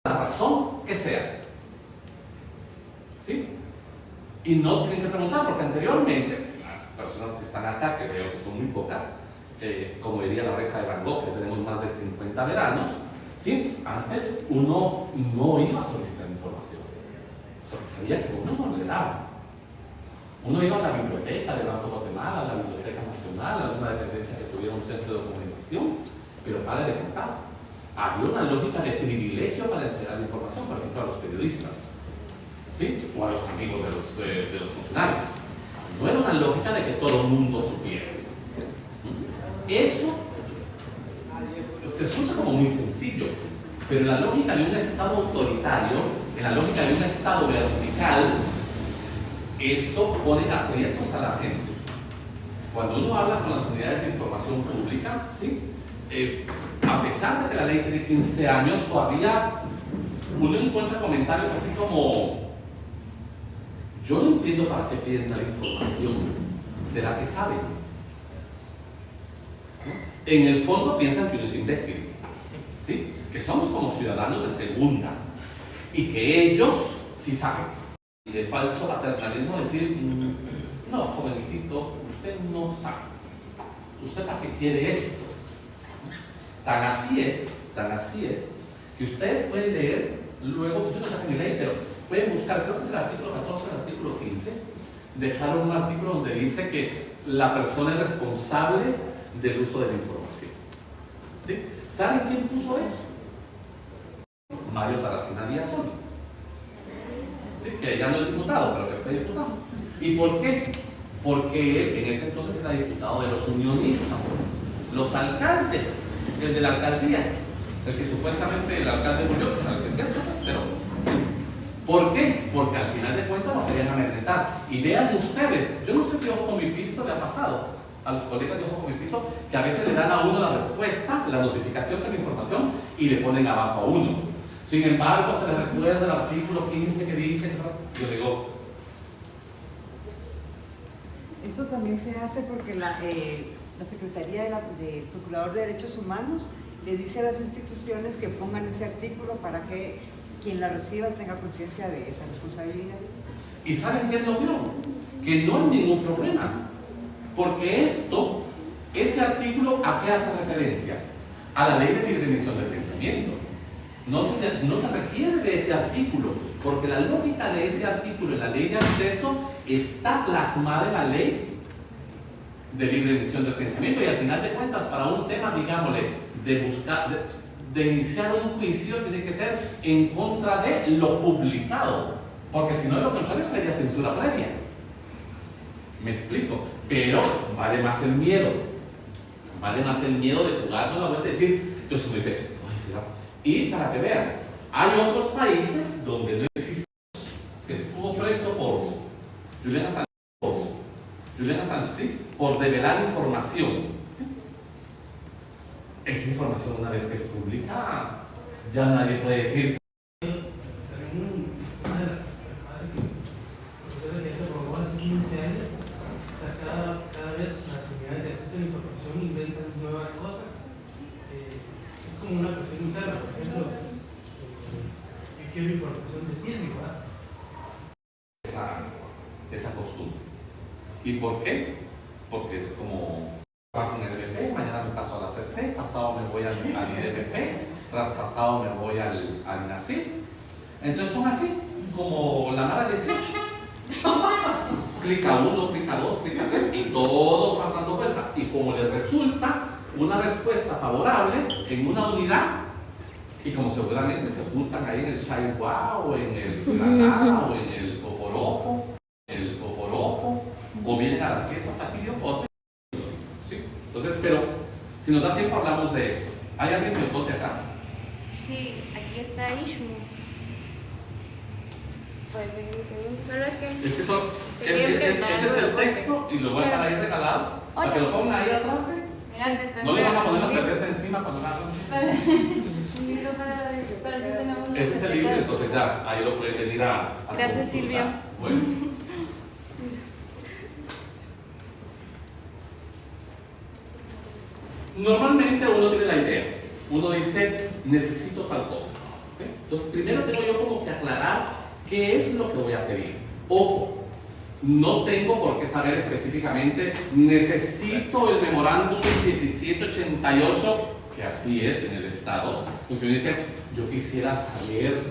la razón que sea. ¿Sí? Y no tienen que preguntar, porque anteriormente, las personas que están acá, que veo que son muy pocas, como diría la oreja de Van Gogh, que tenemos más de 50 veranos, ¿sí? Antes uno no iba a solicitar información, porque sabía que uno no le daba. Uno iba a la biblioteca del Banco de Guatemala, a la Biblioteca Nacional, a alguna dependencia que tuviera un centro de documentación, pero para de contar. Había una lógica de privilegio para entregar la información, por ejemplo, a los periodistas, ¿sí? O a los amigos de los funcionarios. No era una lógica de que todo el mundo supiera. Eso se escucha como muy sencillo, pero en la lógica de un Estado autoritario, en la lógica de un Estado vertical, eso pone aprietos a la gente. Cuando uno habla con las unidades de información pública, ¿sí? A pesar de que la ley tiene 15 años, todavía uno encuentra comentarios así como: yo no entiendo para qué piden la información, ¿será que saben? En el fondo piensan que uno es imbécil, ¿sí? Que somos como ciudadanos de segunda y que ellos sí saben. Y de falso paternalismo decir: no, jovencito, usted no sabe. ¿Usted para qué quiere esto? Tan así es, que ustedes pueden leer, luego, yo no sé mi ley, pero pueden buscar, creo que es el artículo 14, el artículo 15, dejaron un artículo donde dice que la persona es responsable del uso de la información. ¿Sí? ¿Saben quién puso eso? Mario Taracina Díaz-Oli. ¿Sí? Que ya no es diputado, pero que fue diputado. ¿Y por qué? Porque él en ese entonces era diputado de los unionistas, los alcaldes, el de la alcaldía, el que supuestamente el alcalde murió, que sabes si es cierto, pues, pero ¿por qué? Porque al final de cuentas lo querían amedrentar. Y vean ustedes, yo no sé si Ojo con mi Pisto le ha pasado a los colegas de Ojo con mi Pisto, que a veces le dan a uno la respuesta, la notificación de la información y le ponen abajo a uno. Sin embargo, se le recuerda el artículo 15 que dice, yo digo, esto también se hace porque la Secretaría de Procurador de Derechos Humanos le dice a las instituciones que pongan ese artículo para que quien la reciba tenga conciencia de esa responsabilidad. ¿Y saben qué es lo peor? Que no hay ningún problema, porque ese artículo, ¿a qué hace referencia? A la ley de libre emisión del pensamiento. No se requiere de ese artículo, porque la lógica de ese artículo en la ley de acceso está plasmada en la ley de libre emisión del pensamiento, y al final de cuentas, para un tema, digámosle, de iniciar un juicio, tiene que ser en contra de lo publicado, porque si no, lo contrario sería censura previa. Me explico, pero vale más el miedo de jugarnos la vuelta y decir, entonces uno dice, ay, será. Y para que vean, hay otros países donde no existe, que estuvo preso por Julian Assange, ¿sí? Por develar información. Esa información, una vez que es pública, ya nadie puede decir. Una de las cosas que se aprobó hace 15 años, o sea, cada vez las unidades de acceso a la información inventan nuevas cosas. Es como una cuestión interna, por ejemplo, ¿qué quiero información de Silvio? Esa costumbre. ¿Y por qué? Porque es como trabajo en el EDP, mañana me paso a la CC, pasado me voy al IDPP, traspasado me voy al NACIF. Entonces son así, como la mara 18. Clica 1, clica 2, clica 3 y todos van dando vuelta. Y como les resulta una respuesta favorable en una unidad, y como seguramente se juntan ahí en el Shaiwa o en el Granada o en el Poporopo, o vienen a las fiestas aquí de Ocote. ¿Sí? Entonces, pero si nos da tiempo hablamos de esto. ¿Hay alguien de Ocote acá? Sí, aquí está Ishmu. Pues solo es que Este es el texto y lo voy a dejar ahí regalado. Para que lo pongan ahí atrás. No le van a poner la cerveza encima cuando hagan. Ese es el libro, entonces ya, ahí lo pueden venir a Gracias, Silvia. Bueno. Normalmente uno tiene la idea, uno dice, necesito tal cosa, ¿sí? Entonces, primero tengo yo como que aclarar qué es lo que voy a pedir. Ojo, no tengo por qué saber específicamente, necesito el memorándum 1788, que así es en el Estado, porque uno dice, yo quisiera saber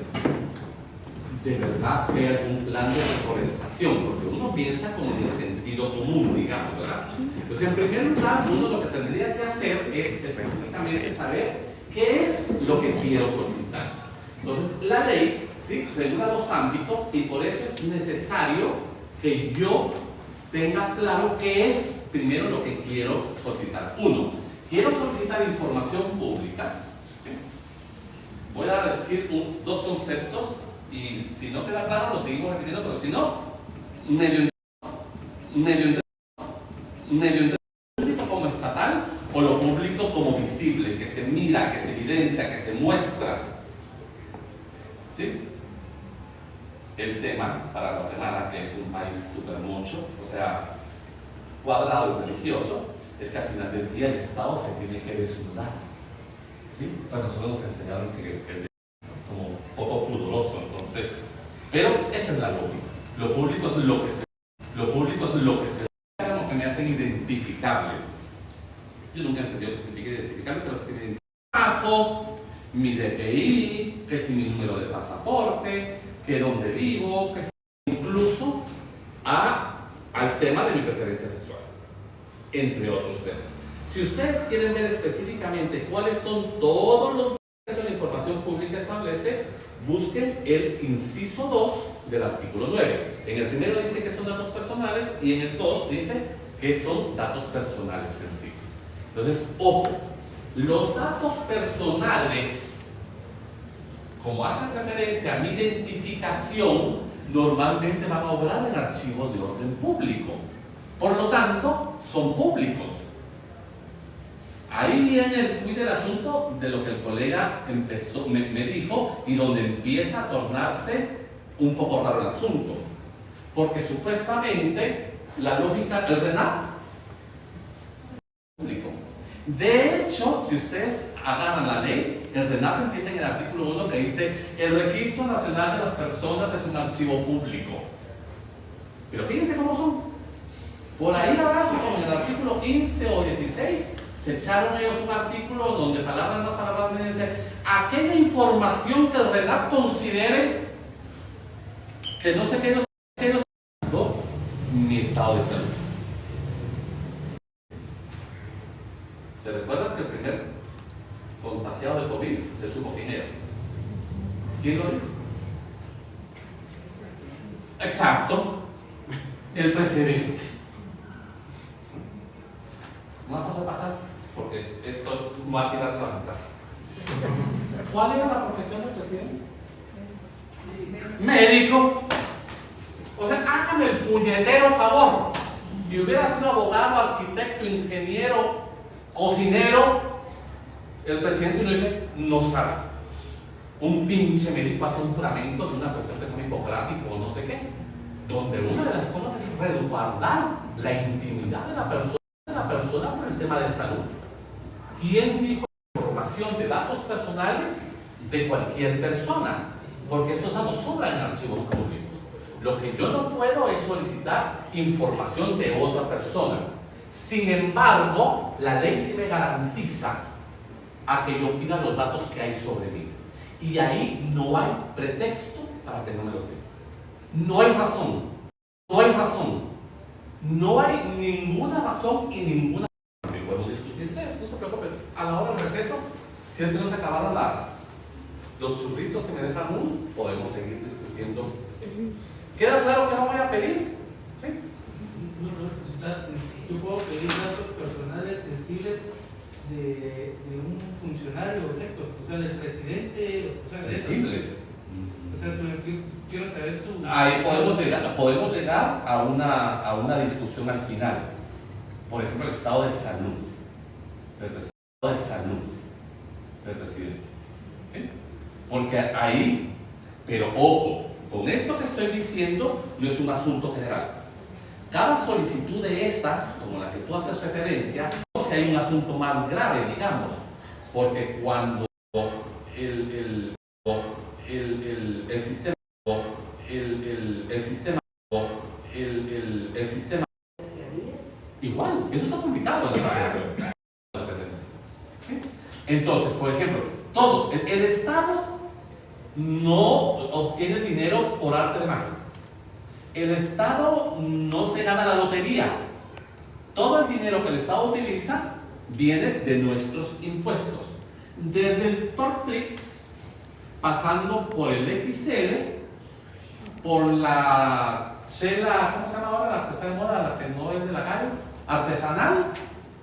de verdad si hay algún plan de reforestación, porque uno piensa como en el sentido común, digamos, ¿verdad? Entonces, en primer lugar, uno lo que tendría que hacer es específicamente saber qué es lo que quiero solicitar. Entonces, la ley, ¿sí?, regula dos ámbitos y por eso es necesario que yo tenga claro qué es primero lo que quiero solicitar. Uno, quiero solicitar información pública, ¿sí? Voy a decir dos conceptos y si no queda claro lo seguimos repitiendo, pero si no, medio público como estatal o lo público como visible, que se mira, que se evidencia, que se muestra, ¿sí? El tema para Guatemala, que es un país súper mucho, o sea, cuadrado y religioso, es que al final del día el Estado se tiene que desnudar, ¿sí? Pues nosotros nos enseñaron que como poco pudoroso, entonces, pero esa es la lógica. Lo público es lo que se como que me hacen identificable. Yo nunca entendí lo que significa identificable, pero si me identifico, mi DPI, que si mi número de pasaporte, que dónde vivo, que incluso al tema de mi preferencia sexual, entre otros temas. Si ustedes quieren ver específicamente cuáles son todos los que la información pública establece, busquen el inciso 2 del artículo 9. En el primero dice que son datos personales y en el 2 dice que son datos personales sensibles. Entonces, ojo, los datos personales, como hacen referencia a mi identificación, normalmente van a obrar en archivos de orden público. Por lo tanto, son públicos. Ahí viene el quid del asunto de lo que el colega me dijo y donde empieza a tornarse un poco raro el asunto. Porque supuestamente la lógica del RENAP público. De hecho, si ustedes agarran la ley, el RENAP empieza en el artículo 1 que dice el Registro Nacional de las Personas es un archivo público. Pero fíjense cómo son. Por ahí abajo, como en el artículo 15 o 16, se echaron ellos un artículo donde palabras más palabras me dice aquella información que el RENAP considere que no sé qué mi estado de salud. ¿Se recuerdan que el primer contagiado de COVID se supo quién era? ¿Quién lo dijo? Exacto, el presidente. No va a pasar para acá, porque esto va a tirar la mitad. ¿Cuál era la profesión del presidente? Médico. O sea, hágame el puñetero favor. Y hubiera sido abogado, arquitecto, ingeniero, cocinero, el presidente no dice, no sabe. Un pinche médico hace un juramento de una cuestión que se llama hipocrático o no sé qué, donde una de las cosas es resguardar la intimidad de la persona por el tema de salud. ¿Quién dijo información de datos personales de cualquier persona? Porque estos datos sobran en archivos públicos. Lo que yo no puedo es solicitar información de otra persona. Sin embargo, la ley sí me garantiza a que yo pida los datos que hay sobre mí. Y ahí no hay pretexto para que no me los den. No hay razón. No hay razón. No hay ninguna razón y ninguna. Podemos discutir de eso, no se preocupen. A la hora del receso, si es que no se acabaron los churritos que me dejan uno, podemos seguir discutiendo. ¿Queda claro que no voy a pedir? ¿Sí? Yo puedo pedir datos personales sensibles de un funcionario electo, o sea, del presidente, o sea, sensibles. O sea, quiero saber su... Ahí podemos llegar a una discusión al final. Por ejemplo, el estado de salud. El estado de salud del presidente. ¿Sí? Porque ahí, pero ojo, con esto que estoy diciendo no es un asunto general. Cada solicitud de esas, como la que tú haces referencia, que hay un asunto más grave, digamos, porque cuando el sistema, el sistema, igual, eso está publicado en la página web. Entonces, por ejemplo, todos, el Estado no obtiene dinero por arte de magia. El Estado no se gana la lotería. Todo el dinero que el Estado utiliza viene de nuestros impuestos. Desde el Tortrix, pasando por el XL, por la chela, ¿cómo se llama ahora? La que está de moda, la que no es de la calle, artesanal,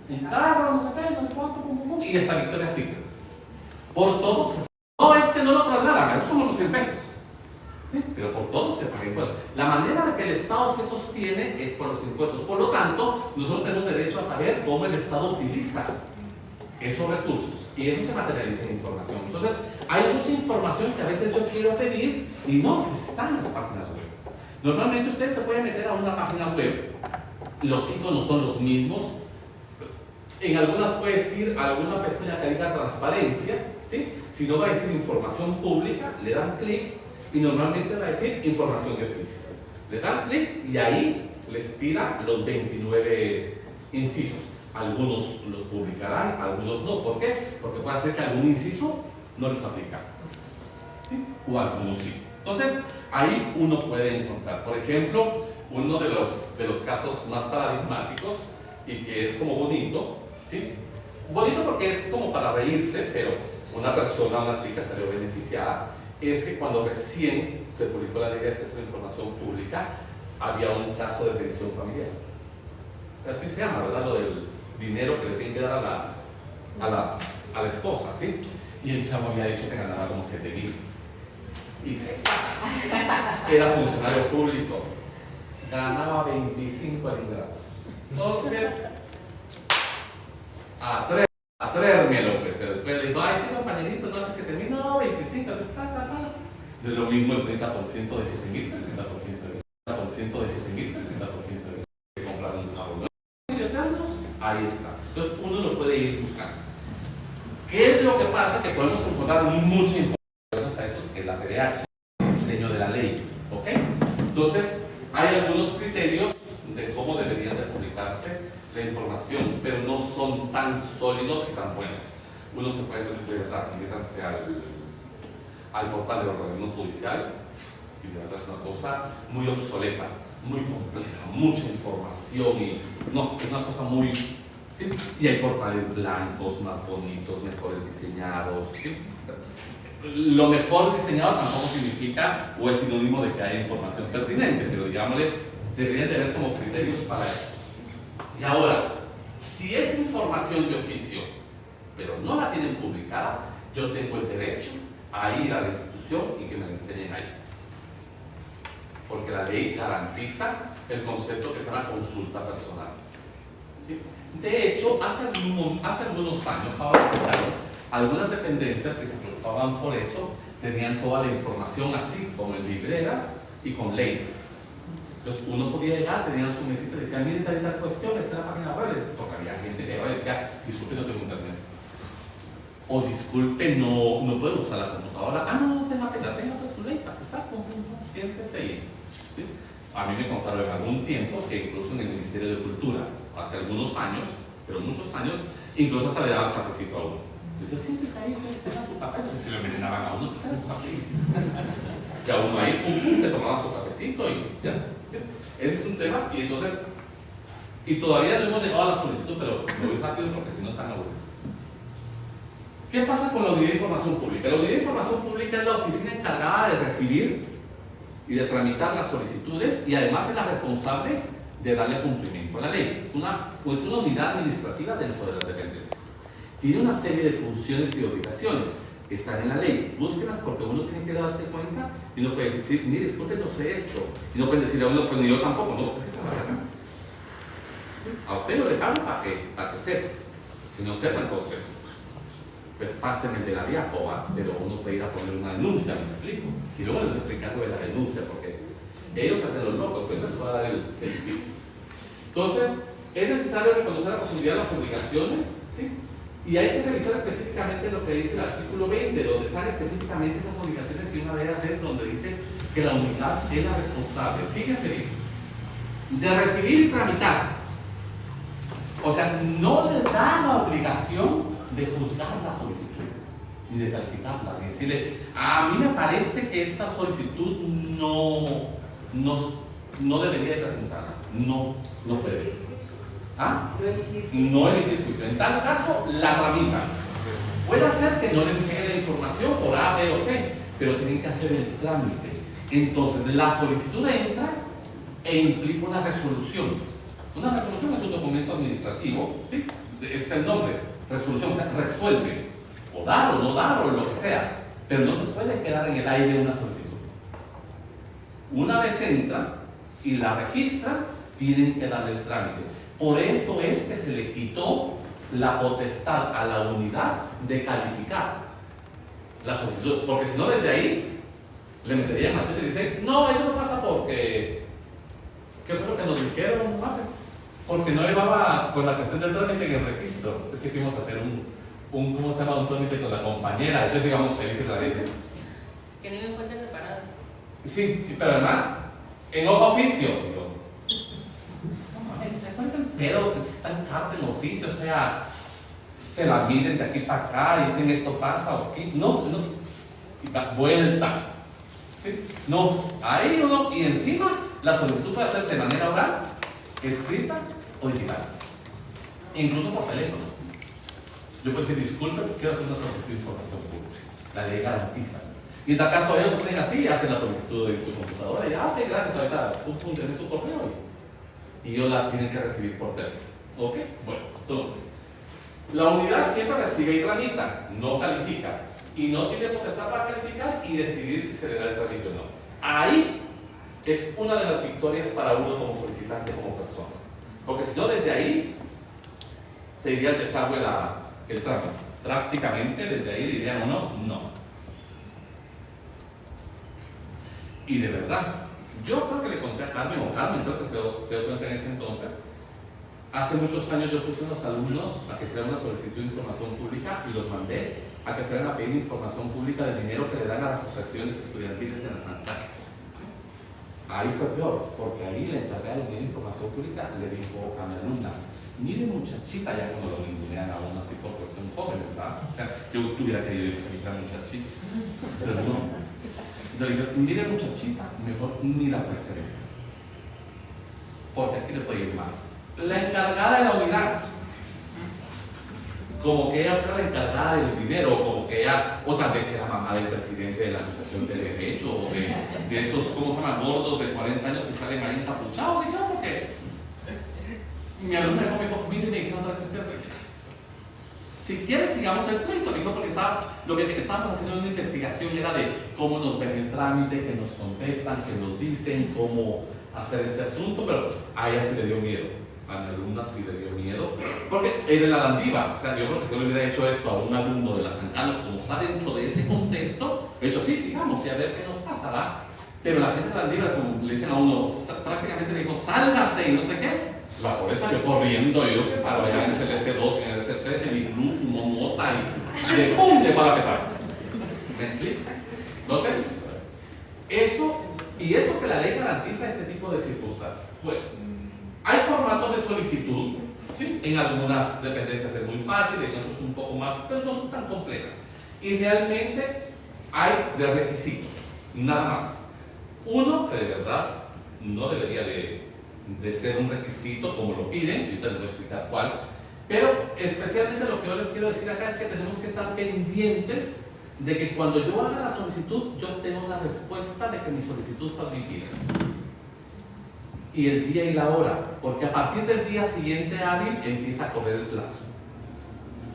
un carro, no sé qué, no sé cuánto, y hasta Victoria's Secret. Por todos, no es que no lo trasladan, esos son los 100 pesos. ¿Sí? Pero por todos se paga impuestos. La manera de que el Estado se sostiene es por los impuestos. Por lo tanto, nosotros tenemos derecho a saber cómo el Estado utiliza esos recursos. Y eso se materializa en información. Entonces, hay mucha información que a veces yo quiero pedir y no, pues está en las páginas web. Normalmente ustedes se pueden meter a una página web, los iconos son los mismos. En algunas puede decir alguna pestaña que diga transparencia, ¿sí? Si no va a decir información pública, le dan clic y normalmente va a decir información de oficio. Le dan clic y ahí les tira los 29 incisos. Algunos los publicarán, algunos no. ¿Por qué? Porque puede ser que algún inciso no les aplica, ¿sí? O algunos sí. Entonces, ahí uno puede encontrar, por ejemplo, uno de los casos más paradigmáticos y que es como bonito, ¿sí? Bonito porque es como para reírse, pero una persona, una chica salió beneficiada, es que cuando recién se publicó la ley de acceso a la información pública, había un caso de pensión familiar. Así se llama, ¿verdad? Lo del dinero que le tienen que dar a la esposa, ¿sí? Y el chavo había dicho que ganaba como 7,000. Y era funcionario público, ganaba 25 al ingrato. Entonces, atrévemelo, pues. Después le digo, ay, sí, compañerito, no hace 7,000, no, 25, de lo mismo el 30% de 7,000, 30% de 7,000, 30% de comprar un carro. Ahí está. Entonces, uno lo puede ir buscando. ¿Qué es lo que pasa? Que podemos encontrar mucha información a esos que la PDH, el diseño de la ley, ¿ok? Entonces, hay algunos criterios de cómo deberían de publicarse la información, pero no son tan sólidos y tan buenos. Uno se puede meterse al portal del ordenamiento judicial y de verdad es una cosa muy obsoleta, muy compleja, mucha información y no, es una cosa muy... ¿sí? Y hay portales blancos, más bonitos, mejores diseñados, ¿sí? Lo mejor diseñado tampoco significa o es sinónimo de que haya información pertinente, pero digámosle, deberían de haber como criterios para eso. Y ahora, si es información de oficio, pero no la tienen publicada, yo tengo el derecho a ir a la institución y que me la enseñen ahí. Porque la ley garantiza el concepto que se llama consulta personal. ¿Sí? De hecho, hace algunos años, ahora algunas dependencias que se preocupaban por eso tenían toda la información así, como en libreras y con leyes. Entonces uno podía llegar, tenían su mesita y decían, miren, tal cuestión, está en la página web, porque había gente que iba y decía, disculpe, no tengo internet. O disculpe, no puedo usar la computadora. Ah, no tenga pena, tenga su ley, aquí está, siéntese ahí. ¿Sí? A mí me contaron en algún tiempo que incluso en el Ministerio de Cultura, hace algunos años, pero muchos años, incluso hasta le daban cafecito a uno. Dice, siéntese ahí, tenga su café. Entonces se lo envenenaban a uno, tenga su café. Y a uno ahí, pum, se tomaba su cafecito y ya. ¿Sí? Ese es un tema, y entonces, y todavía no hemos llegado a la solicitud, pero me voy rápido porque si no se van a aburrir. ¿Qué pasa con la Unidad de Información Pública? La Unidad de Información Pública es la oficina encargada de recibir y de tramitar las solicitudes y además es la responsable de darle cumplimiento a la ley. Es una unidad administrativa dentro de las dependencias. Tiene una serie de funciones y obligaciones. Están en la ley. Búsquenlas porque uno tiene que darse cuenta y no puede decir, mire, disculpe, no sé esto. Y no pueden decir a uno, pues ni yo tampoco, no, usted sí se va acá. A usted lo dejaron para que sepa. Si no sepa, entonces, pues pásenme de la diapoa, pero uno puede ir a poner una denuncia, me explico. Y luego les voy a explicar sobre la denuncia, porque ellos hacen los locos, pues les voy a dar el tip. Entonces, es necesario reconocer a profundidad las obligaciones, ¿sí? Y hay que revisar específicamente lo que dice el artículo 20, donde están específicamente esas obligaciones, y una de ellas es donde dice que la unidad es la responsable, fíjense bien, de recibir y tramitar. O sea, no le da la obligación de juzgar la solicitud, ni de calificarla, ni decirle, a mí me parece que esta solicitud no debería de presentarla. No puede. ¿Ah? No emitir juicio. En tal caso, la tramita. Puede ser que no le llegue la información por A, B o C, pero tienen que hacer el trámite. Entonces, la solicitud entra e implica una resolución. Una resolución es un documento administrativo, ¿sí? Es el nombre, resolución, o sea, resuelve, o dar o no dar o lo que sea, pero no se puede quedar en el aire una solicitud. Una vez entra y la registra, tienen que darle el trámite. Por eso es que se le quitó la potestad a la unidad de calificar la solicitud, porque si no, desde ahí le meterían machete y dicen, no, eso no pasa porque, ¿qué fue lo que nos dijeron? Porque no llevaba con la cuestión del trámite en el registro. Es que fuimos a hacer ¿cómo se llama? Un trámite con la compañera. Entonces, digamos, felices la dicen. Que no me cuentan separadas. Sí, pero además, en hoja oficio. Digo, no mames, ¿cuál es el pedo que se está en carta en oficio? O sea, se la miden de aquí para acá y dicen esto pasa o qué. No, y da vuelta. ¿Sí? No, ahí uno, y encima la solicitud puede hacerse de manera oral, escrita o digital, incluso por teléfono. Yo puedo decir, disculpe, quiero hacer una solicitud de información pública. La ley garantiza. Y en tal caso ellos pueden así, hacen la solicitud en su computadora y ya, ok, gracias, ahorita tiene su correo y ellos la tienen que recibir por teléfono. ¿Ok? Bueno, entonces, la unidad siempre recibe y tramita, no califica. Y no tiene potestad para calificar y decidir si se le da el trámite o no. Ahí es una de las victorias para uno como solicitante, como persona. Porque si no, desde ahí se iría al desagüe el trámite. Prácticamente desde ahí dirían uno, no. Y de verdad, yo creo que le conté a Carmen, o Carmen creo que se dio cuenta en ese entonces. Hace muchos años yo puse a unos alumnos a que hicieran una solicitud de información pública y los mandé a que fueran a pedir información pública del dinero que le dan a las asociaciones estudiantiles en las Ancanas. Ahí fue peor, porque ahí la encargada de información pública le dijo a mi alumna, mire muchachita, ya como lo ningunean a uno así por cuestión joven, ¿verdad? O sea, yo tuviera querido identificar muchachita, pero no. Yo le digo, mire muchachita, mejor ni la presente, porque aquí le puede ir mal. La encargada de la unidad, como que ella fue la encargada del dinero, como que ella, o tal vez era mamá del presidente de la Asociación de Derecho, o de esos, ¿cómo se llama? Gordos de 40 años que salen ahí encapuchados, digamos que. Mi alumna me dijo, mire, me dijeron otra cuestión. Si quieres, sigamos el cuento, dijo, porque lo que estábamos haciendo en una investigación era de cómo nos ven el trámite, que nos contestan, que nos dicen cómo hacer este asunto, pero a ella sí le dio miedo. A mi alumna sí le dio miedo, porque era la landiva. O sea, yo creo que si yo le hubiera hecho esto a un alumno de las Ancanas, como está dentro de ese contexto, he hecho, sí, sigamos y a ver qué nos pasa, ¿verdad? Pero la gente de la landiva, como le dicen a uno, prácticamente le dijo, sálgase y no sé qué. La pobre salió corriendo, yo que paro allá en el S2, en el S3, en iglú, fumó mota y de ¡pum! De para petar. ¿Me explico? Entonces, eso que la ley garantiza este tipo de circunstancias. Bueno, hay formatos de solicitud, ¿sí? En algunas dependencias es muy fácil, en otros un poco más, pero no son tan complejas. Y realmente hay de requisitos, nada más. Uno que de verdad no debería de ser un requisito como lo piden, y ahorita les voy a explicar cuál, pero especialmente lo que yo les quiero decir acá es que tenemos que estar pendientes de que cuando yo haga la solicitud, yo tenga una respuesta de que mi solicitud fue admitida. Y el día y la hora, porque a partir del día siguiente hábil empieza a correr el plazo.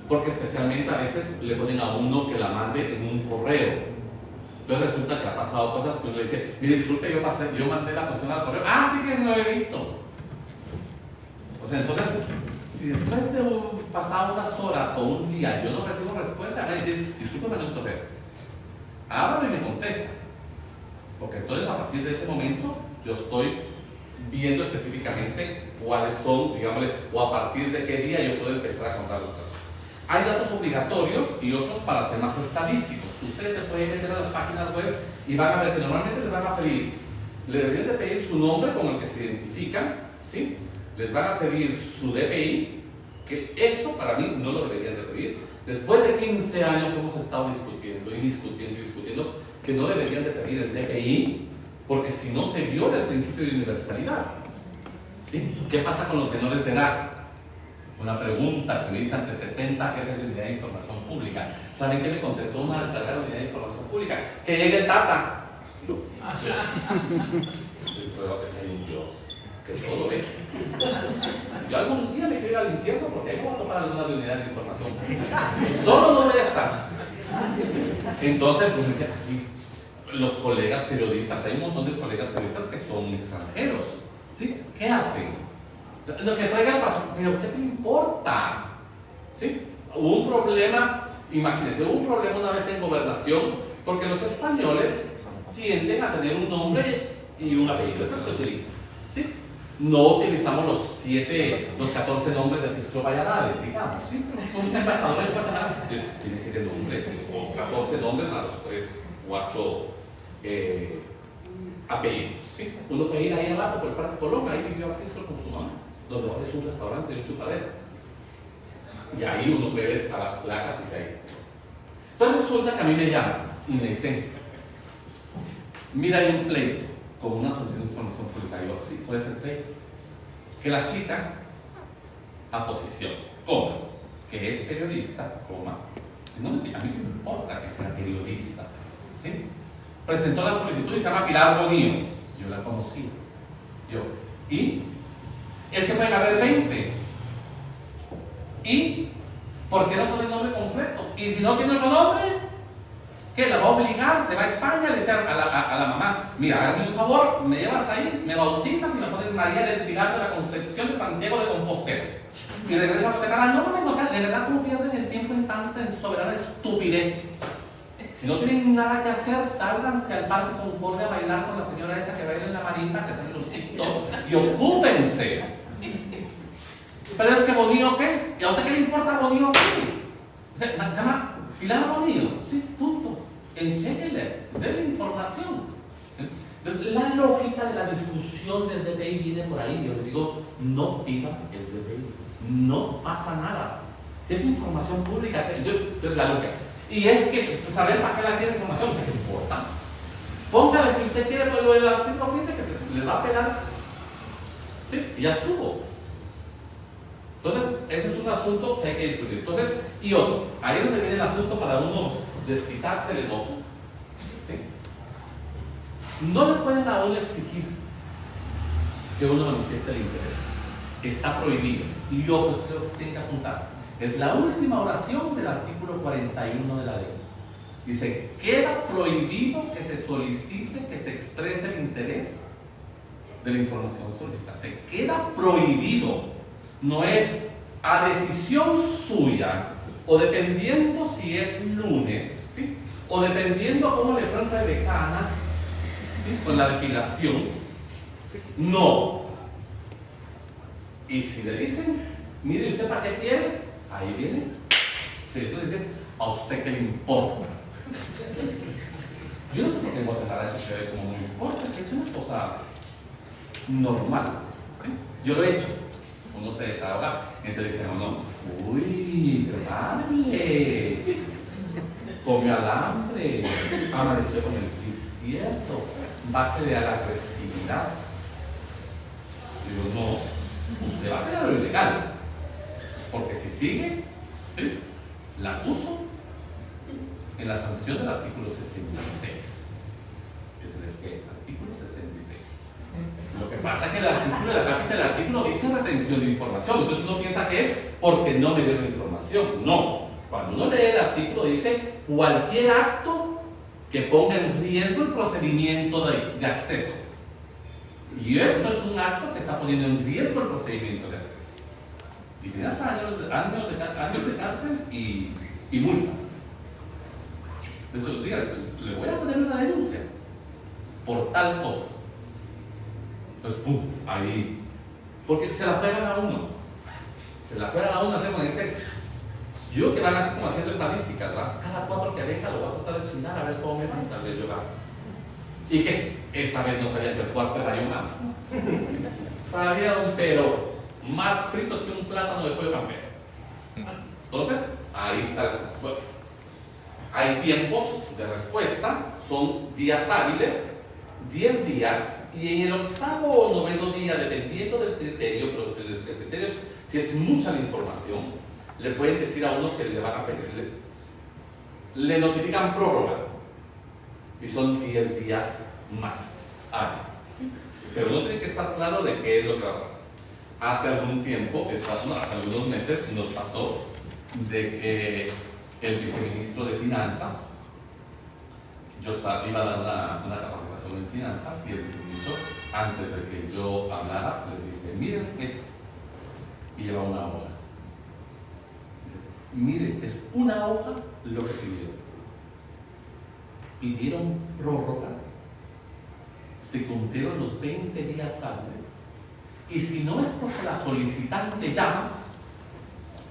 Porque especialmente a veces le ponen a uno que la mande en un correo. Entonces resulta que ha pasado cosas que uno le dice, mire, disculpe, yo mandé la cuestión al correo. Ah, sí que no lo he visto. O sea, entonces, si después de pasar unas horas o un día yo no recibo respuesta, van a decir, disculpe, mandé un correo. Ábrame y me contesta. Porque entonces a partir de ese momento yo estoy viendo específicamente cuáles son, digámosles, o a partir de qué día yo puedo empezar a contar los casos. hay datos obligatorios y otros para temas estadísticos. Ustedes se pueden meter a las páginas web y van a ver que normalmente les van a pedir, le deberían de pedir su nombre con el que se identifican, ¿sí? Les van a pedir su DPI, que eso para mí no lo deberían de pedir. Después de 15 años hemos estado discutiendo que no deberían de pedir el DPI, porque si no se viola el principio de universalidad. ¿Sí? ¿Qué pasa con los menores de edad? Una pregunta que me hice ante 70 jefes de unidad de información pública. ¿Saben qué me contestó una encargada de unidad de información pública? Que llegue el Tata. Yo creo que sea un Dios, que todo lo ve. Yo algún día me quiero ir al infierno porque ahí voy a tomar algunas de unidad de información pública. Solo no voy a estar. Entonces uno dice así, los colegas periodistas, hay un montón de colegas periodistas que son extranjeros, ¿sí? ¿Qué hacen? Lo que traiga el paso, pero ¿a usted qué le importa? ¿Sí? Hubo un problema, imagínense, hubo un problema una vez en gobernación, porque los españoles tienden a tener un nombre y un apellido, eso es lo que utilizan, ¿sí? No utilizamos los 14 nombres de Cisco Valladares, digamos, ¿sí? Un embajador en Guatemala tiene 7 nombres, o 14 nombres más los 3 o 8 apellidos, ¿sí? Uno puede ir ahí abajo por el Parque Colón, ahí vivió Cisco con su mamá, donde es un restaurante, un chupadero. Y ahí uno puede ver hasta las placas y se ahí. Entonces resulta que a mí me llaman y me dicen, mira, hay un pleito con una asociación de información pública. Y yo, sí, puede ser pleito. Que la chica, aposición, coma, que es periodista, coma, no, a mí no me importa que sea periodista, ¿sí? Presentó la solicitud y se llama Pilar Bonillo. Yo la conocí. ¿Y? Es que pueden haber 20. ¿Y por qué no pone el nombre completo? Y si no tiene otro nombre, ¿qué? La va a obligar, se va a España, le dice a la mamá, mira, hágame un favor, me llevas ahí, me bautizas y me pones María del Pilar de la Concepción de Santiago de Compostela. Y regresa a Guatemala. No, o sea, de verdad, ¿cómo pierden el tiempo en tanta soberana estupidez? Si no tienen nada que hacer, sálganse al Parque Concordia a bailar con la señora esa que baila en la marimba, que salen los TikToks, y ocúpense. Pero es que Bonillo, ¿qué? ¿Y a usted qué le importa Bonillo, qué? O sea, se llama Pilar Bonillo, sí, punto. Enchéquele, déle información. Entonces, la lógica de la discusión del DPI viene por ahí. Yo les digo, no pidan el DPI, no pasa nada. Es información pública, entonces la lógica. Y es que saber para qué la quiere información, ¿qué importa? Póngale si usted quiere, pues lo del artículo dice que se les va a pegar. Sí, y ya estuvo. Entonces, ese es un asunto que hay que discutir. Entonces, y otro, ahí es donde viene el asunto para uno desquitarse el enojo. ¿Sí? No le pueden a uno exigir que uno manifieste el interés. Está prohibido. Y yo, pues, usted tiene que apuntar. Es la última oración del artículo 41 de la ley. Dice, queda prohibido que se solicite que se exprese el interés de la información solicitada. Se queda prohibido. No es a decisión suya, o dependiendo si es lunes, ¿sí? O dependiendo cómo le fue a decana, ¿sí? Con la depilación. No. Y si le dicen, mire usted para qué quiere, ahí viene. Sí, entonces dicen, a usted qué le importa. Yo no sé por qué en Guatemala eso se ve como muy fuerte, que es una cosa normal. ¿Sí? Yo lo he hecho. Uno se desahoga, entonces dicen, no, uy, pero dale, comió alambre, amaneció con el pie izquierdo, bájale a la agresividad. Digo, no, usted va a quedar lo ilegal, porque si sigue, ¿sí? La acuso en la sanción del artículo 66. Ese es el artículo 66. Lo que pasa es que el artículo dice retención de información, entonces uno piensa que es porque no me dieron información. No, cuando uno lee el artículo dice cualquier acto que ponga en riesgo el procedimiento de acceso. Y eso es un acto que está poniendo en riesgo el procedimiento de acceso. Y tiene hasta años de cárcel y multa. Entonces, diga, le voy a poner una denuncia por tal cosa. Entonces, pum, ahí. Porque se la juegan a uno. Se la juegan a uno, así como dice, Yo que van así como haciendo estadísticas, ¿verdad? Cada 4 que venga lo voy a tratar de chingar a ver cómo me va, tal vez yo gano. ¿Y qué? Esta vez no sabía que el cuarto era yo más. Salieron, pero más fritos que un plátano de pollo campero. Entonces, ahí está. Bueno, hay tiempos de respuesta, son días hábiles, 10 días, y en el 8º o 9º día, dependiendo del criterio, pero el criterio es, si es mucha la información, le pueden decir a uno que le van a pedir, le notifican prórroga, y son 10 días más hábiles. ¿Sí? Pero uno tiene que estar claro de qué es lo que va a pasar. Hace algún tiempo, hace algunos meses, nos pasó de que el viceministro de Finanzas, yo iba a dar una capacitación en finanzas, y el viceministro, antes de que yo hablara, les dice, miren esto, y lleva una hoja. Dice, miren, es una hoja lo que pidieron. Pidieron prórroga, se cumplieron los 20 días hábiles, y si no es porque la solicitante llama,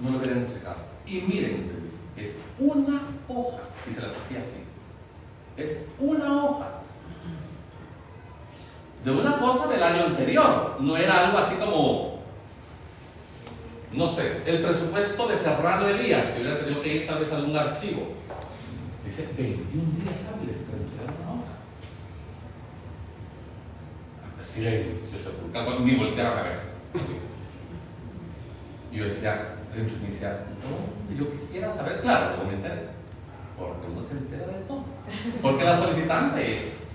no lo hubieran entregado. Y miren, es una hoja, y se las hacía así. Es una hoja de una cosa del año anterior, no era algo así como, no sé, el presupuesto de Serrano Elías, que hubiera tenido que ir tal vez a algún archivo. Dice 21 días hábiles para entregar una hoja. Silencio sepulcro, ni volteaban a ver. Y yo decía, dentro me decía, no, yo quisiera saber, claro, lo comenté, porque uno se entera de todo. Porque la solicitante es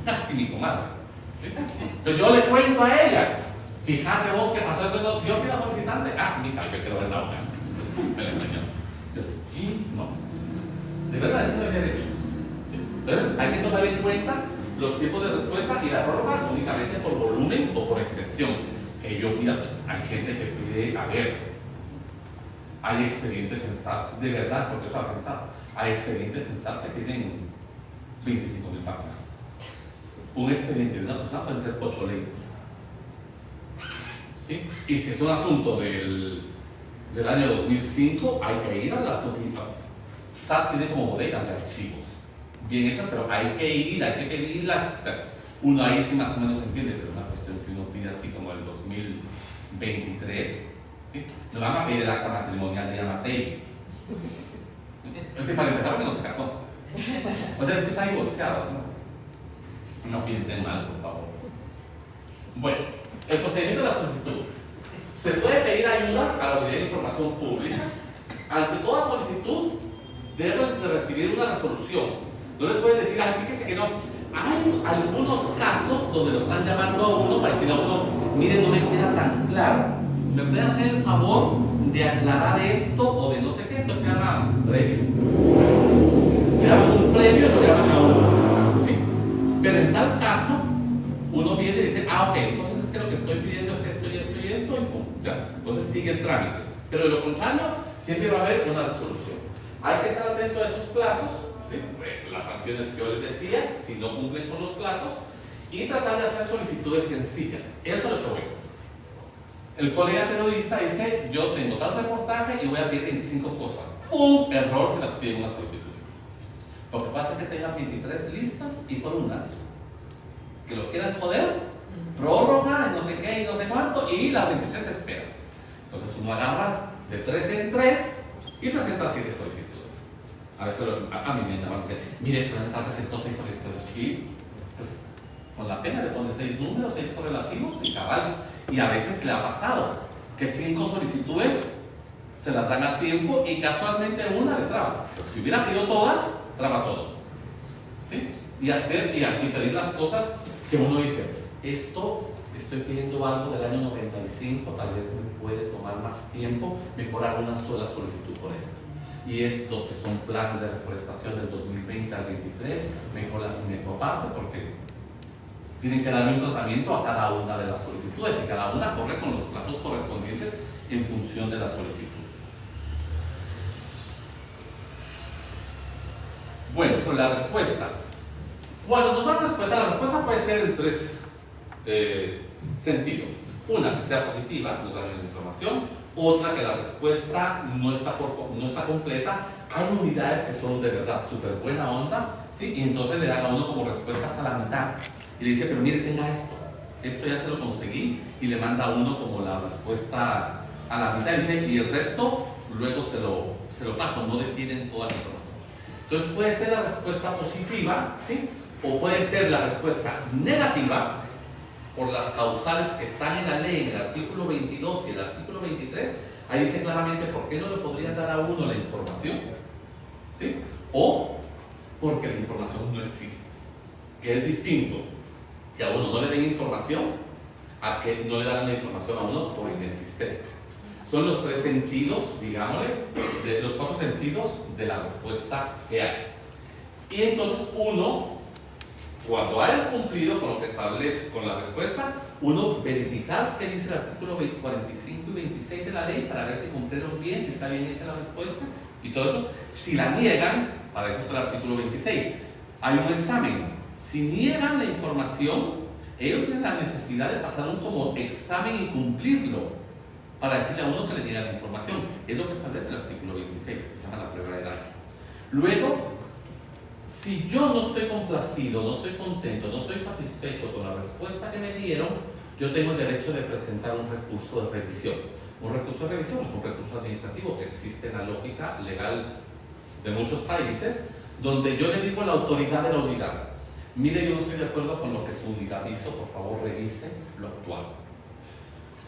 casi mi comadre. Entonces yo le cuento a ella, fíjate vos que pasó esto, yo fui la solicitante, mija, yo quiero ver la hoja. Me la enseñó. Y no, de verdad, eso no es derecho. ¿Sí? Entonces hay que tomar en cuenta los tiempos de respuesta y la prórroga únicamente por volumen o por extensión. Que yo pida, hay gente que pide, a ver, hay expedientes en SAT, de verdad, porque yo estaba pensando, hay expedientes en SAT que tienen 25.000 páginas. Un expediente de una persona puede ser 8 leyes. ¿Sí? Y si es un asunto del año 2005, hay que ir a las oficinas. SAT tiene como bodegas de archivos bien hechas, pero hay que ir, hay que pedirlas. Uno ahí sí más o menos entiende, pero es una cuestión que uno pide así como el 2023. ¿Sí? Nos van a pedir el acta matrimonial de Yamatei. Es que para empezar, porque no se casó. O sea, es que está divorciado. No piensen mal, por favor. Bueno, el procedimiento de la solicitud. Se puede pedir ayuda a la Unidad de Información Pública. Ante toda solicitud, deben de recibir una resolución. No les pueden decir, fíjese que no. Hay algunos casos donde lo están llamando a uno para decir a uno, miren, no me queda tan claro. ¿Me puede hacer el favor de aclarar esto o de no sé qué? Entonces se llama previo. Le llaman un previo y lo llaman a uno. ¿Sí? Pero en tal caso, uno viene y dice, ok, entonces es que lo que estoy pidiendo es esto y esto y esto, y pum, ya. Entonces sigue el trámite. Pero de lo contrario, siempre va a haber una resolución. Hay que estar atento a esos plazos, ¿sí? Las sanciones que yo les decía, si no cumplen con los plazos, y tratar de hacer solicitudes sencillas. Eso es lo que voy. El colega periodista dice, yo tengo tal reportaje y voy a pedir 25 cosas. ¡Pum! Error si las piden una solicitud. Lo que pasa es que tengan 23 listas y por una que lo quieran joder, prórroga, no sé qué y no sé cuánto, y las 23 se esperan. Entonces uno agarra de 3 en 3 y presenta 7 solicitudes. A veces a mí me llaman que, mire, Fernanda presentó 6 solicitudes y pues con la pena le ponen 6 números, 6 correlativos y cabal. Y a veces le ha pasado que 5 solicitudes se las dan a tiempo y casualmente una le traba. Pero si hubiera pedido todas, traba todo. ¿Sí? Y hacer y pedir las cosas que uno dice, esto estoy pidiendo algo del año 95, tal vez me puede tomar más tiempo, mejorar una sola solicitud por esto. Y esto, que son planes de reforestación del 2020 al 23, mejor las meto aparte porque tienen que darle un tratamiento a cada una de las solicitudes y cada una corre con los plazos correspondientes en función de la solicitud. Bueno, sobre la respuesta. Cuando nos dan respuesta, la respuesta puede ser en 3 sentidos. Una, que sea positiva, nos dan la información. otra que la respuesta no está completa. Hay unidades que son de verdad súper buena onda, ¿sí? Y entonces le dan a uno como respuesta hasta la mitad. Y le dice, pero mire, tenga esto ya se lo conseguí, y le manda a uno como la respuesta a la mitad, y dice, y el resto luego se lo paso, no le piden toda la información. Entonces puede ser la respuesta positiva, ¿sí? O puede ser la respuesta negativa, por las causales que están en la ley, en el artículo 22 y el artículo 23, ahí dice claramente por qué no le podrían dar a uno la información, ¿sí? O porque la información no existe, que es distinto que a uno no le den información a que no le dan la información a uno por inexistencia. Son los tres sentidos, digámosle, los cuatro sentidos de la respuesta que hay. Y entonces uno, cuando haya cumplido con lo que establece con la respuesta, uno verificar qué dice el artículo 45 y 26 de la ley para ver si cumplieron bien, si está bien hecha la respuesta y todo eso. Si la niegan, para eso está el artículo 26, hay un examen. Si niegan la información, ellos tienen la necesidad de pasar un como examen y cumplirlo para decirle a uno que le niega la información. Es lo que establece el artículo 26, que se llama la prueba de daño. Luego, si yo no estoy complacido, no estoy contento, no estoy satisfecho con la respuesta que me dieron, yo tengo el derecho de presentar un recurso de revisión. Un recurso de revisión es un recurso administrativo que existe en la lógica legal de muchos países, donde yo le digo a la autoridad de la unidad, mire, yo no estoy de acuerdo con lo que su unidad hizo, por favor revise lo actual.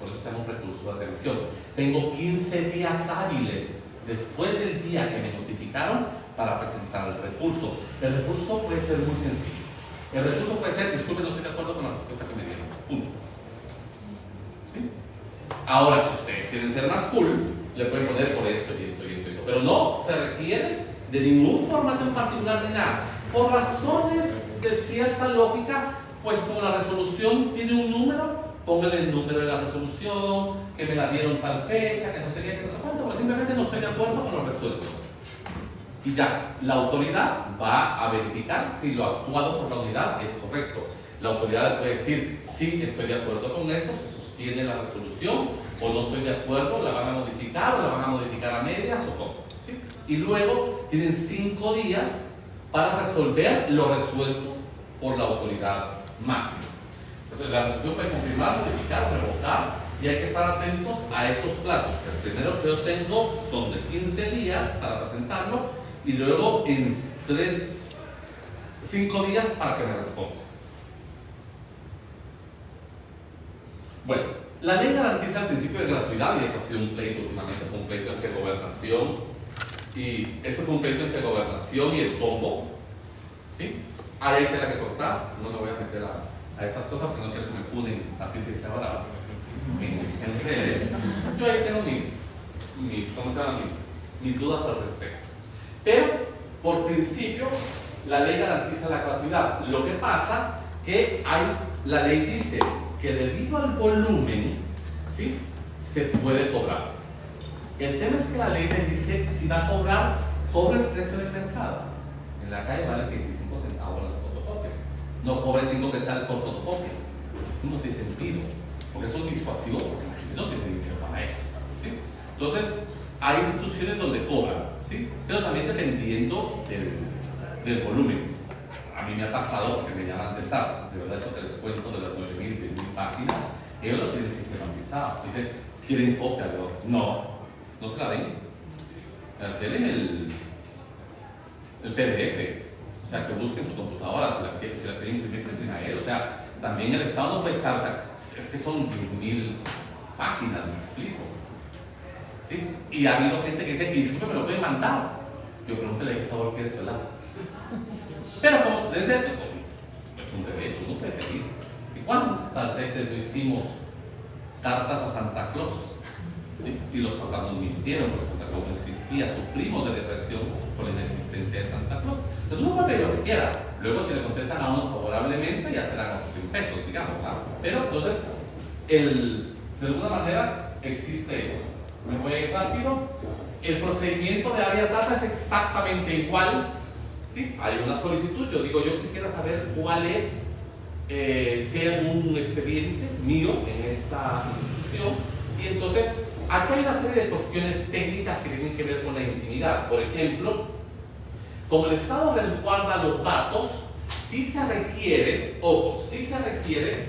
Por eso se llama un recurso de revisión. Tengo 15 días hábiles después del día que me notificaron para presentar el recurso. El recurso puede ser muy sencillo. El recurso puede ser, disculpe, no estoy de acuerdo con la respuesta que me dieron. Punto. ¿Sí? Ahora, si ustedes quieren ser más cool, le pueden poner por esto y esto y esto y esto. Pero no se requiere de ningún formato en particular ni nada. Por razones de cierta lógica, pues como la resolución tiene un número, póngale el número de la resolución, que me la dieron tal fecha, que no sé qué, que no sé cuánto, pero simplemente no estoy de acuerdo con lo resuelto. Y ya, la autoridad va a verificar si lo actuado por la unidad es correcto. La autoridad puede decir, sí, estoy de acuerdo con eso, se sostiene la resolución, o no estoy de acuerdo, la van a modificar, o la van a modificar a medias, o cómo. ¿Sí? Y luego tienen 5 días para resolver lo resuelto por la autoridad máxima. Entonces la resolución puede confirmar, modificar, revocar, y hay que estar atentos a esos plazos. El primero que yo tengo son de 15 días para presentarlo, y luego en 5 días para que me responda. Bueno, la ley garantiza el principio de gratuidad, y eso ha sido un pleito últimamente, fue un pleito entre gobernación, y ese fue un pleito entre gobernación y el combo, ¿sí? Ahí hay tela que cortar, no me voy a meter a esas cosas porque no quiero que me funen, así se dice ahora en redes. Yo ahí tengo mis dudas al respecto. Pero, por principio, la ley garantiza la gratuidad. Lo que pasa que la ley dice que debido al volumen, ¿sí?, se puede cobrar. El tema es que la ley le dice si va a cobrar, cobre el precio del mercado. En la calle vale 25 centavos las fotocopias. No cobre 5 quetzales por fotocopia. No tiene sentido, porque eso es disuasivo, porque la gente no tiene dinero para eso, ¿sí? Entonces, hay instituciones donde cobran, ¿sí?, pero también dependiendo del volumen. A mí me ha pasado porque me llaman de SAP, de verdad eso que les cuento de las 9.000, 10.000 páginas, ellos lo tienen sistematizado. Dicen, ¿quieren copia? No se la den. Tienen el PDF, o sea, que busquen su computadora, si la quieren imprimir, o sea, también el Estado no puede estar, o sea, es que son 10.000 páginas, me explico. ¿Sí? Y ha habido gente que dice, disculpe, me lo pueden mandar. Yo pregúntele a qué sabor quiere su helado. Pero como desde es un derecho, uno puede pedir. ¿Y cuántas veces lo hicimos cartas a Santa Claus? ¿Sí? Y los papás nos mintieron porque Santa Claus no existía, sufrimos de depresión por la inexistencia de Santa Claus. Entonces uno puede pedir lo que quiera. Luego si le contestan a uno favorablemente ya serán otros 100 pesos, digamos, ¿no? Pero entonces, de alguna manera existe eso. Me voy a ir rápido. El procedimiento de habeas data es exactamente igual. ¿Sí? Hay una solicitud, yo digo, yo quisiera saber cuál es, si hay un expediente mío en esta institución, y entonces aquí hay una serie de cuestiones técnicas que tienen que ver con la intimidad. Por ejemplo, como el Estado resguarda los datos, sí se requiere, ojo, sí se requiere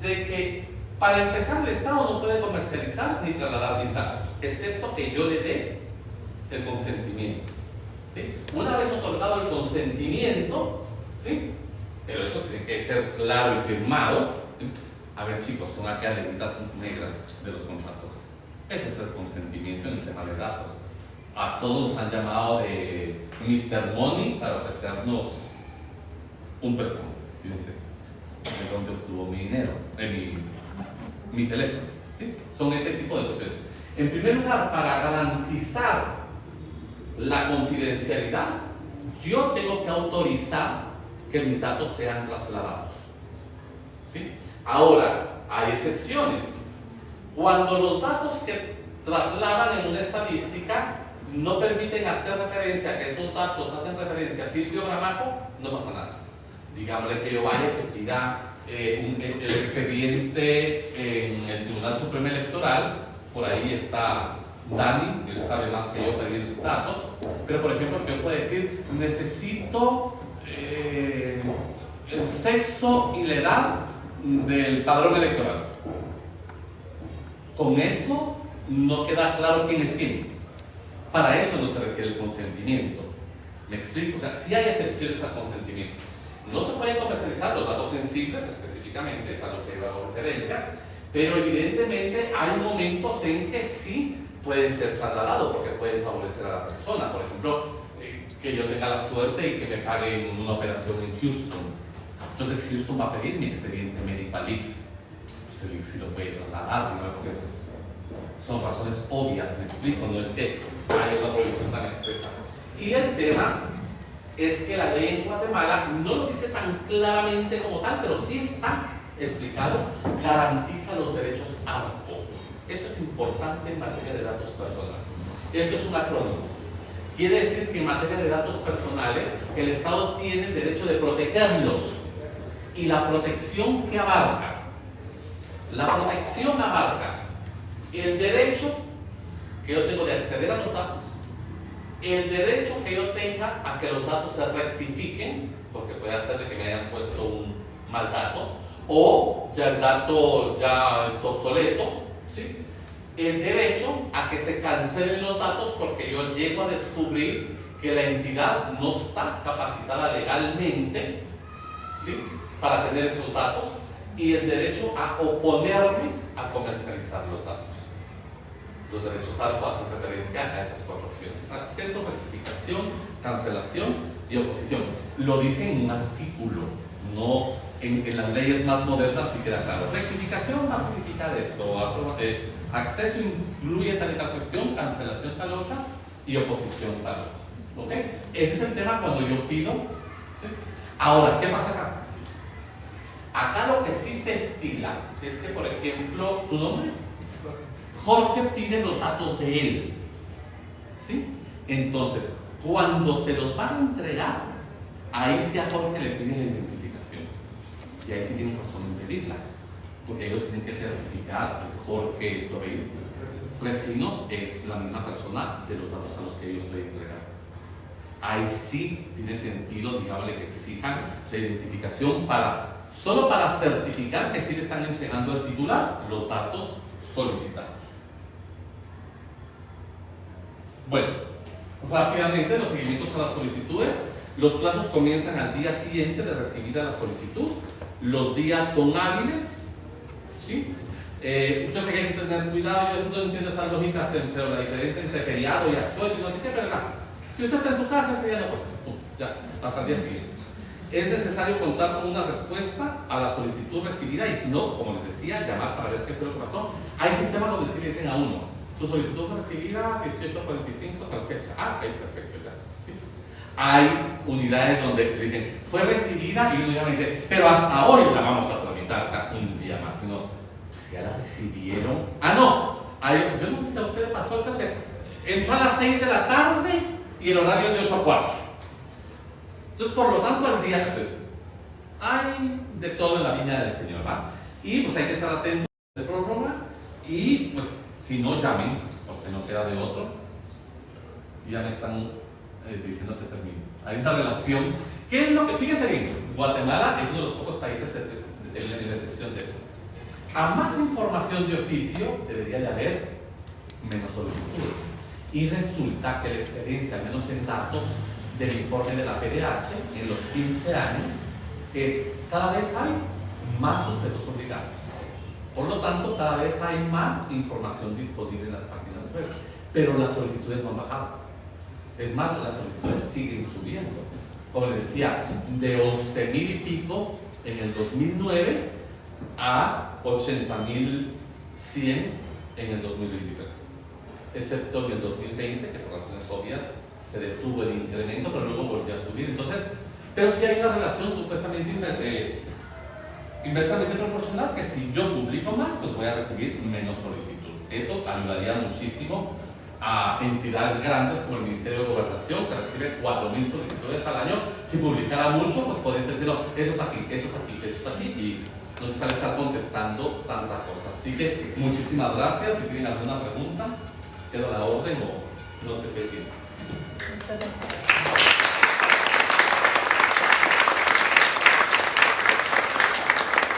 de que, para empezar, el Estado no puede comercializar ni trasladar mis datos, excepto que yo le dé el consentimiento. ¿Sí? Una vez otorgado el consentimiento, ¿sí? Pero eso tiene que ser claro y firmado. A ver, chicos, son aquellas letritas negras de los contratos. Ese es el consentimiento en el tema de datos. A todos nos han llamado de Mr. Money para ofrecernos un préstamo. Fíjense, de dónde obtuvo mi dinero, mi teléfono. ¿Sí? Son ese tipo de cosas. En primer lugar, para garantizar la confidencialidad, yo tengo que autorizar que mis datos sean trasladados. ¿Sí? Ahora, hay excepciones. Cuando los datos que trasladan en una estadística no permiten hacer referencia a que esos datos hacen referencia a Silvio Gramajo, no pasa nada. Digámosle que yo vaya y pida el expediente en el Tribunal Supremo Electoral, por ahí está Dani, él sabe más que yo pedir datos, pero por ejemplo yo puedo decir, necesito el sexo y la edad del padrón electoral. Con eso no queda claro quién es quién. Para eso no se requiere el consentimiento. ¿Me explico? O sea, sí hay excepciones al consentimiento. No se pueden comercializar los datos sensibles específicamente, es a lo que hago referencia, pero evidentemente hay momentos en que sí pueden ser trasladados porque pueden favorecer a la persona. Por ejemplo, que yo tenga la suerte y que me paguen una operación en Houston. Entonces Houston va a pedir mi expediente médico al IX. Pues el IX sí lo puede trasladar, ¿no? Porque son razones obvias, me explico, no es que haya una prohibición tan expresa. Y el tema es que la ley en Guatemala no lo dice tan claramente como tal, pero sí está explicado, garantiza los derechos ambos. Esto es importante en materia de datos personales. Esto es un acrónimo. Quiere decir que en materia de datos personales, el Estado tiene el derecho de protegerlos. Y la protección que abarca, el derecho que yo tengo de acceder a los datos, el derecho que yo tenga a que los datos se rectifiquen, porque puede hacer de que me hayan puesto un mal dato, o ya el dato ya es obsoleto, ¿sí? El derecho a que se cancelen los datos porque yo llego a descubrir que la entidad no está capacitada legalmente, ¿sí?, para tener esos datos, y el derecho a oponerme a comercializar los datos. Los derechos ARPO hacen referencia a esas cuatro acciones: acceso, rectificación, cancelación y oposición. Lo dice en un artículo, no en las leyes más modernas sí queda claro. Rectificación va a significar esto, acceso incluye tal y tal cuestión, cancelación tal otra y oposición tal otra. ¿Ok? Ese es el tema cuando yo pido, ¿sí? Ahora, ¿qué pasa acá? Acá lo que sí se estila es que, por ejemplo, ¿tu nombre? Jorge pide los datos de él, ¿sí? Entonces, cuando se los van a entregar, ahí sí a Jorge le piden la identificación. Y ahí sí tienen razón en pedirla, porque ellos tienen que certificar que Jorge Toril Recinos es la misma persona de los datos a los que ellos le entregan. Ahí sí tiene sentido, digamos, que exijan la identificación solo para certificar que sí le están entregando al titular los datos solicitados. Bueno, rápidamente los seguimientos a las solicitudes. Los plazos comienzan al día siguiente de recibida la solicitud. Los días son hábiles, ¿sí? Entonces hay que tener cuidado. Yo no entiendo esas lógicas entre la diferencia entre feriado y asueto y no sé qué, ¿verdad? Si usted está en su casa, ese día no, ya, hasta el día siguiente. Es necesario contar con una respuesta a la solicitud recibida, y si no, como les decía, llamar para ver qué fue lo que pasó. Hay sistemas donde sí le dicen a uno: su solicitud fue recibida 18:45, tal fecha. Ah, ok, perfecto, ya. ¿Sí? Hay unidades donde dicen fue recibida, y uno ya me dice, pero hasta hoy la vamos a tramitar, o sea, un día más. Sino, pues ya la recibieron. Ah, no, yo no sé si a usted le pasó, pues que entró a las 6 de la tarde y el horario es de 8 a 4. Entonces, por lo tanto, al día, pues, hay de todo en la viña del Señor, ¿va? Y pues hay que estar atentos de prórroga, y pues Si no, llamen, porque no queda de otro. Y ya me están diciendo que termino. Hay una relación. ¿Qué es lo que? Fíjense bien, Guatemala es uno de los pocos países en excepción de eso. A más información de oficio debería de haber menos solicitudes. Y resulta que la experiencia, al menos en datos del informe de la PDH, en los 15 años, es cada vez hay más sujetos obligados. Por lo tanto, cada vez hay más información disponible en las páginas web. Pero las solicitudes no han bajado. Es más, las solicitudes siguen subiendo. Como les decía, de 11,000 y pico en el 2009 a 80,100 en el 2023. Excepto en el 2020, que por razones obvias se detuvo el incremento, pero luego volvió a subir. Entonces, pero sí hay una relación supuestamente inversamente proporcional, que si yo publico más, pues voy a recibir menos solicitud. Eso ayudaría muchísimo a entidades grandes como el Ministerio de Gobernación, que recibe 4,000 solicitudes al año. Si publicara mucho, pues podría decir, no, eso es aquí, eso es aquí, eso es aquí, y no se sabe estar contestando tanta cosa. Así que muchísimas gracias. Si tienen alguna pregunta, quedo a la orden o no sé si hay tiempo.